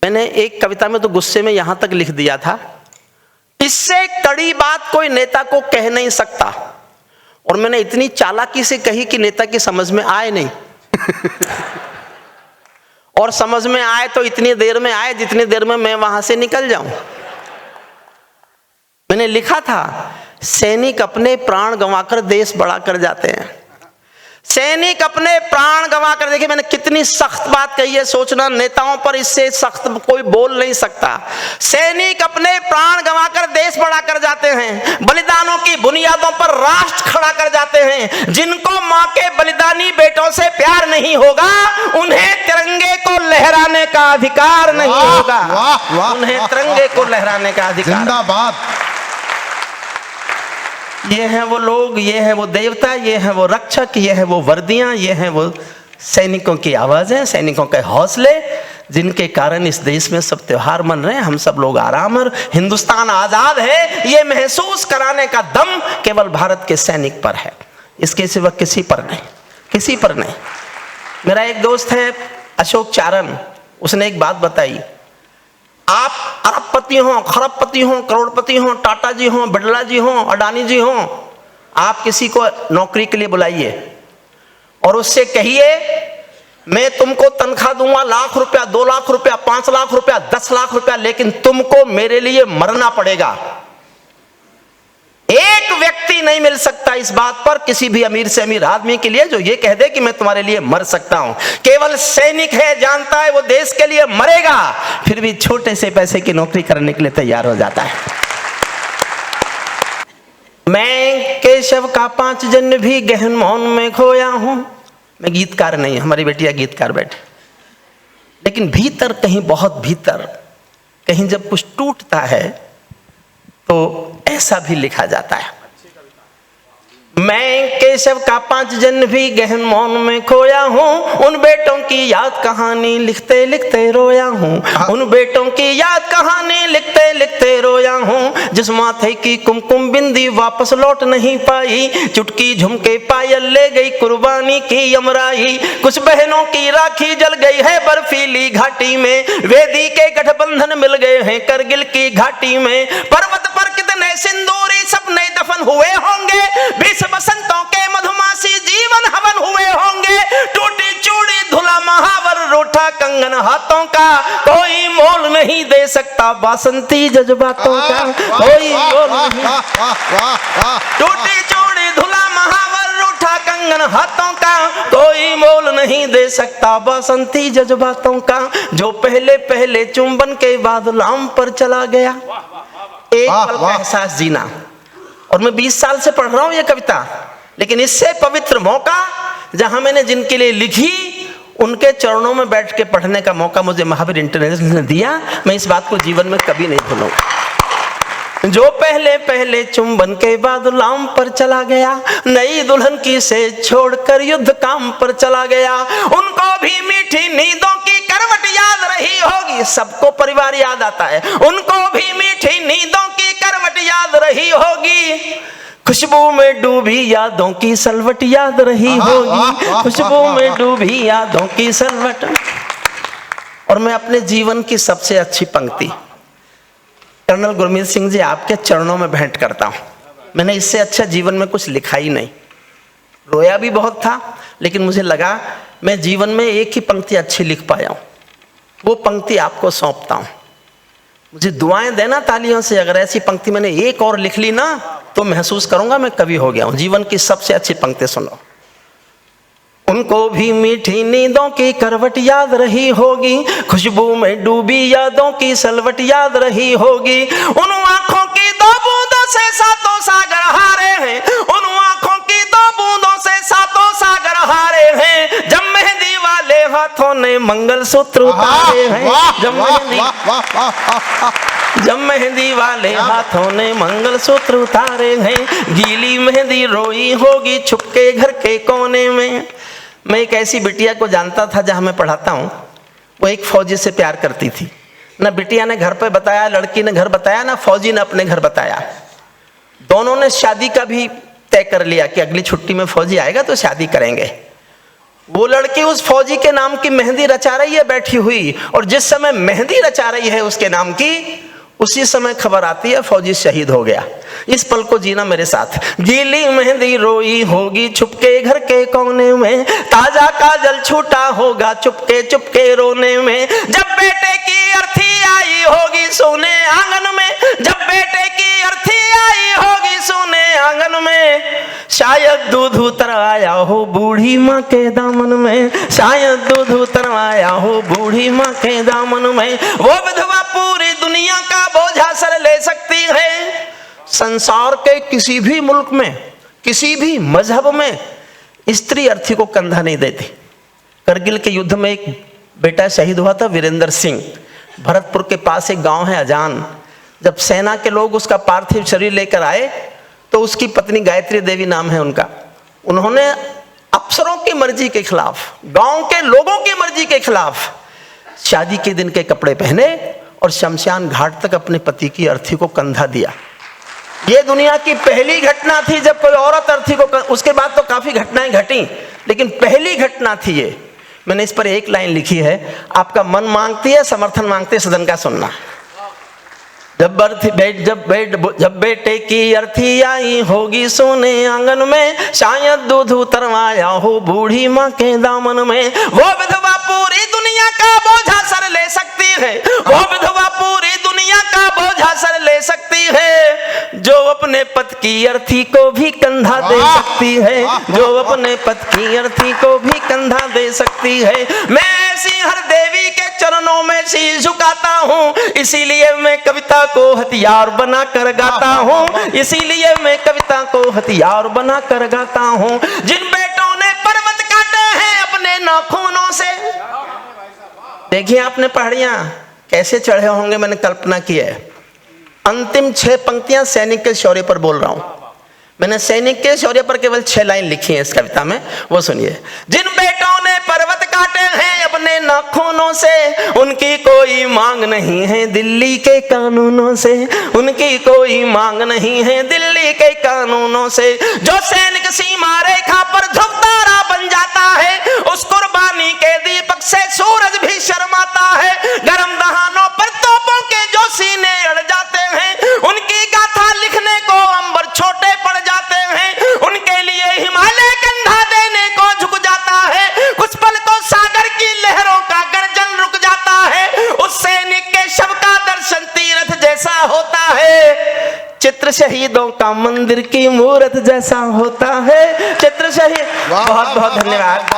मैंने एक कविता में तो गुस्से में यहां तक लिख दिया था, इससे कड़ी बात कोई नेता को कह नहीं सकता। और मैंने इतनी चालाकी से कही कि नेता की समझ में आए नहीं। और समझ में आए तो इतनी देर में आए जितनी देर में मैं वहां से निकल जाऊं। मैंने लिखा था, सैनिक अपने प्राण गंवाकर देश बड़ा कर जाते हैं। सैनिक अपने प्राण गंवाकर, देखिए मैंने कितनी सख्त बात कही है, सोचना नेताओं पर इससे सख्त कोई बोल नहीं सकता। सैनिक अपने प्राण गंवाकर देश बड़ा कर जाते हैं, बलिदानों की बुनियादों पर राष्ट्र खड़ा कर जाते हैं। जिनको मां के बलिदानी बेटों से प्यार नहीं होगा, उन्हें तिरंगे को लहराने का अधिकार नहीं होगा। उन्हें तिरंगे को लहराने का अधिकार। जिंदाबाद। ये हैं वो लोग, ये है वो देवता, ये है वो रक्षक, ये है वो वर्दियां, ये है वो सैनिकों की आवाजें, सैनिकों के हौसले, जिनके कारण इस देश में सब त्योहार मन रहे हैं, हम सब लोग आराम और हिंदुस्तान आजाद है, ये महसूस कराने का दम केवल भारत के सैनिक पर है, इसके सिवा किसी पर नहीं, किसी पर नहीं। मेरा एक दोस्त है अशोक चारण, उसने एक बात बताई, आप अरबपति हो, खरबपति हो, करोड़पति हो, टाटा जी हो, बिरला जी हो, अडानी जी हो, आप किसी को नौकरी के लिए बुलाइए और उससे कहिए मैं तुमको तनख्वाह दूंगा 1,00,000 रुपया, 2 लाख रुपया, 5 लाख रुपया, 10 लाख रुपया, लेकिन तुमको मेरे लिए मरना पड़ेगा। एक व्यक्ति नहीं मिल सकता इस बात पर किसी भी अमीर से अमीर आदमी के लिए जो ये कह दे कि मैं तुम्हारे लिए मर सकता हूं। केवल सैनिक है, जानता है वो देश के लिए मरेगा, फिर भी छोटे से पैसे की नौकरी करने के लिए तैयार हो जाता है। मैं केशव का 5 जन्म भी गहन मौन में खोया हूं। मैं गीतकार नहीं, हमारी बेटियां गीतकार बैठे, लेकिन भीतर कहीं, बहुत भीतर कहीं जब कुछ टूटता है तो ऐसा भी लिखा जाता है। मैं केशव का 5 जन्म भी गहन मौन में खोया हूँ, उन बेटों की याद कहानी लिखते लिखते रोया हूँ, उन बेटों की याद कहानी लिखते लिखते रोया हूँ, जिस माथे की कुमकुम बिंदी वापस लौट नहीं पाई, चुटकी झुमके पायल ले गई कुर्बानी की यमराई, कुछ बहनों की राखी जल गई है बर्फीली घाटी में, वेदी के गठबंधन मिल गए हैं करगिल की घाटी में, पर्वत पर कितने सिंदूरी सपने दफन हुए होंगे, बसंतों के मधुमासी जीवन हवन हुए होंगे, टूटी चूड़ी धुला महावर रूठा कंगन हाथों का, कोई मोल नहीं दे सकता बासंती जज्बातों का, कोई मोल नहीं। टूटी चूड़ी धुला महावर रूठा कंगन हाथों का, कोई मोल नहीं दे सकता बासंती जज्बातों का, जो पहले पहले चुंबन के बाद लाम पर चला गया, एक पल का एहसास जीना। और मैं 20 साल से पढ़ रहा हूं ये कविता, लेकिन इससे पवित्र मौका जहां मैंने जिनके लिए लिखी उनके चरणों में बैठ के पढ़ने का मौका मुझे महावीर इंटरनेशनल ने दिया, मैं इस बात को जीवन में कभी नहीं भूलूंगा। जो पहले पहले चुंबन के बाद लाम पर चला गया, नई दुल्हन की से छोड़कर युद्ध काम पर चला गया, उनको भी मीठी नींदों की करवट याद रही होगी, सबको परिवार याद आता है, उनको भी मीठी नींदों की करवट याद रही होगी, खुशबू में डूबी यादों की सलवट याद रही होगी, खुशबू में डूबी यादों की सलवट। और मैं अपने जीवन की सबसे अच्छी पंक्ति कर्नल गुरमीत सिंह जी आपके चरणों में भेंट करता हूं। मैंने इससे अच्छा जीवन में कुछ लिखा ही नहीं, रोया भी बहुत था, लेकिन मुझे लगा मैं जीवन में एक ही पंक्ति अच्छी लिख पाया हूं, वो पंक्ति आपको सौंपता हूं। मुझे दुआएं देना तालियों से, अगर ऐसी पंक्ति मैंने एक और लिख ली ना तो महसूस करूंगा मैं कवि हो गया हूं। जीवन की सबसे अच्छी पंक्ति सुनो। उनको भी मीठी नींदों की करवट याद रही होगी, खुशबू में डूबी यादों की सलवट याद रही होगी, उन आंखों की 2 बूंदों से 7 सागर हारे हैं, उन आंखों की 2 बूंदों से 7 सागर हारे हैं, जब मेहंदी वाले हाथों ने मंगलसूत्र उतारे हैं, जब मेहंदी वाले हाथों ने मंगलसूत्र उतारे हैं, गीली मेहंदी रोई होगी छुपके घर के कोने में। मैं एक ऐसी बिटिया को जानता था जहां मैं पढ़ाता हूं, वो एक फौजी से प्यार करती थी, ना बिटिया ने घर पे बताया, लड़की ने घर बताया, ना फौजी ने अपने घर बताया। दोनों ने शादी का भी तय कर लिया कि अगली छुट्टी में फौजी आएगा तो शादी करेंगे। वो लड़की उस फौजी के नाम की मेहंदी रचा रही है बैठी हुई, और जिस समय मेहंदी रचा रही है उसके नाम की, उसी समय खबर आती है फौजी शहीद हो गया। इस पल को जीना मेरे साथ। गीली मेहंदी रोई होगी छुपके घर के कोने में, ताजा काजल छूटा होगा चुपके चुपके रोने में, जब बेटे की अर्थी आई होगी सोने आंगन में, जब बेटे की अर्थी आई होगी सोने आंगन में, शायद दूध उतर आया हो बूढ़ी माँ के दामन में, शायद दूध उतर आया हो बूढ़ी माँ के दामन में, वो विधवा पूरी दुनिया का बोझा सर ले सकती है। संसार के किसी भी मुल्क में, किसी भी मजहब में स्त्री अर्थी को कंधा नहीं देती। करगिल के युद्ध में एक बेटा शहीद हुआ था, वीरेंद्र सिंह। भरतपुर के पास एक गांव है अजान। जब सेना के लोग उसका पार्थिव शरीर लेकर आए तो उसकी पत्नी गायत्री देवी नाम है उनका, उन्होंने अफसरों की मर्जी के खिलाफ, गांव के लोगों की मर्जी के खिलाफ शादी के दिन के कपड़े पहने और शमशान घाट तक अपने पति की अर्थी को कंधा दिया। ये दुनिया की पहली घटना थी जब कोई औरत अर्थी को, उसके बाद तो काफी घटनाएं घटी, लेकिन पहली घटना थी ये। मैंने इस पर एक लाइन लिखी है, आपका मन मांगती है, समर्थन मांगते सदन का सुनना। जब बेटे की अर्थी आई होगी सोने आंगन में, शायद दूध उतरवाया हो बूढ़ी माँ के दामन में, वो विधवा पूरी दुनिया का बोझा सर ले सकती है, वो विधवा पूरी दुनिया का बोझा सर ले सकती है, जो अपने पति की अर्थी को भी कंधा दे सकती है, जो अपने पति की अर्थी को भी कंधा दे सकती है। मैं ऐसी हर देवी के चरणों में शीश झुकाता हूँ, इसीलिए मैं कविता को हथियार बना कर गाता हूँ, इसीलिए मैं कविता को हथियार बना कर गाता हूँ। जिन बेटों ने पर्वत काटे हैं अपने नाखूनों से, देखिए आपने पहाड़ियां कैसे चढ़े होंगे, मैंने कल्पना की है। अंतिम 6 पंक्तियां सैनिक के शौर्य पर बोल रहा हूं। मैंने सैनिक के शौर्य पर केवल 6 लाइन लिखी है इस कविता में, वो सुनिए। जिन बेटों ने पर्वत काटे हैं अपने नाखूनों से, उनकी कोई मांग नहीं है दिल्ली के कानूनों से, उनकी कोई मांग नहीं है दिल्ली के कानूनों से। जो सैनिक सीमा रेखा पर ध्रुव तारा बन जाता है, उस कुर्बानी के दीपक से सूरज भी शर्माता है। गर्म दहानों पर तोपों के जो सीने अड़ जाते हैं, उनकी गाथा लिखने को अंबर छोटे पड़ जाते हैं, उनके लिए हिमालय कंधा देने को झुक जाता है। कुछ पल को सागर की लहरों का गर्जन रुक जाता है, उस सैनिक के शव का दर्शन तीर्थ जैसा होता है। चित्र शहीदों का मंदिर की मूरत जैसा होता है, चित्र शहीद। बहुत बहुत धन्यवाद।